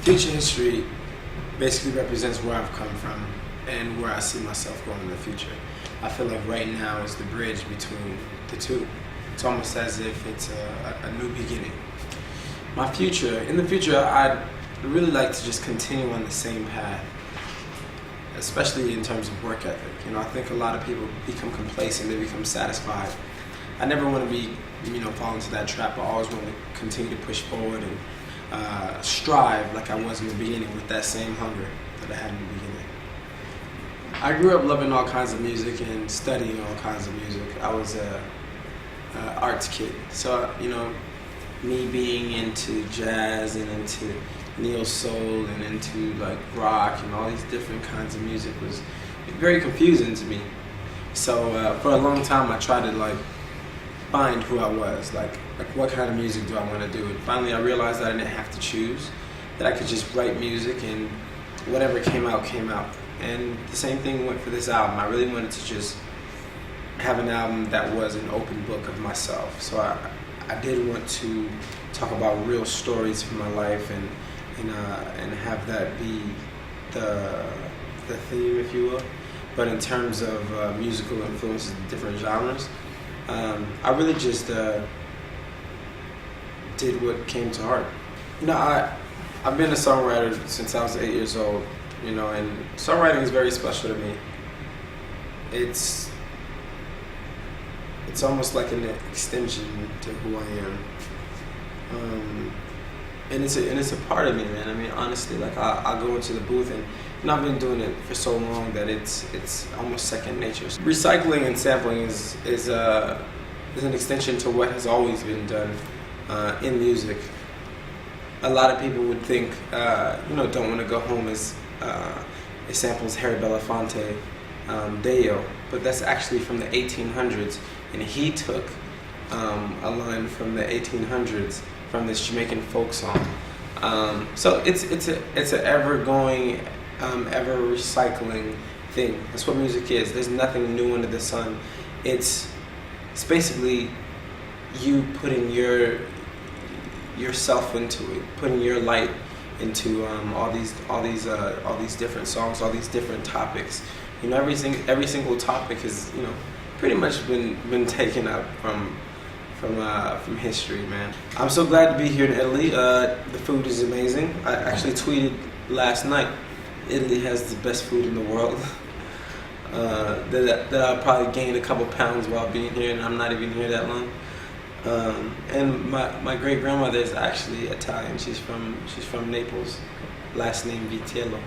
Future history basically represents where I've come from and where I see myself going in the future. I feel like right now is the bridge between the two. It's almost as if it's a new beginning. In the future, I'd really like to just continue on the same path, especially in terms of work ethic. I think a lot of people become complacent, they become satisfied. I never want to be, fall into that trap. I always want to continue to push forward and strive like I was in the beginning with that same hunger that I had in the beginning. I grew up loving all kinds of music and studying all kinds of music. I was a arts kid, so me being into jazz and into neo soul and into like rock and all these different kinds of music was very confusing to me. So for a long time I tried to find who I was, like what kind of music do I want to do. And finally I realized that I didn't have to choose, that I could just write music and whatever came out came out. And the same thing went for this album. I really wanted to just have an album that was an open book of myself. So I did want to talk about real stories from my life and have that be the theme, if you will. But in terms of musical influences in different genres, I really just did what came to heart. I've been a songwriter since I was 8 years old, and songwriting is very special to me. It's almost like an extension to who I am. And it's a part of me, man. I mean, honestly, I'll go into the booth and I've been doing it for so long that it's almost second nature. Recycling and sampling is an extension to what has always been done in music. A lot of people would think, Don't Want to Go Home it samples Harry Belafonte, Deo, but that's actually from the 1800s, and he took a line from the 1800s from this Jamaican folk song. So it's an ever-going, ever recycling thing. That's what music is. There's nothing new under the sun. It's basically you putting yourself into it, putting your light into all these different songs, all these different topics. Every single topic has pretty much been taken up from history, man. I'm so glad to be here in Italy. The food is amazing. I actually tweeted last night, Italy has the best food in the world. That I'll probably gain a couple pounds while being here, and I'm not even here that long. And my great grandmother is actually Italian. She's from Naples. Last name Vitello.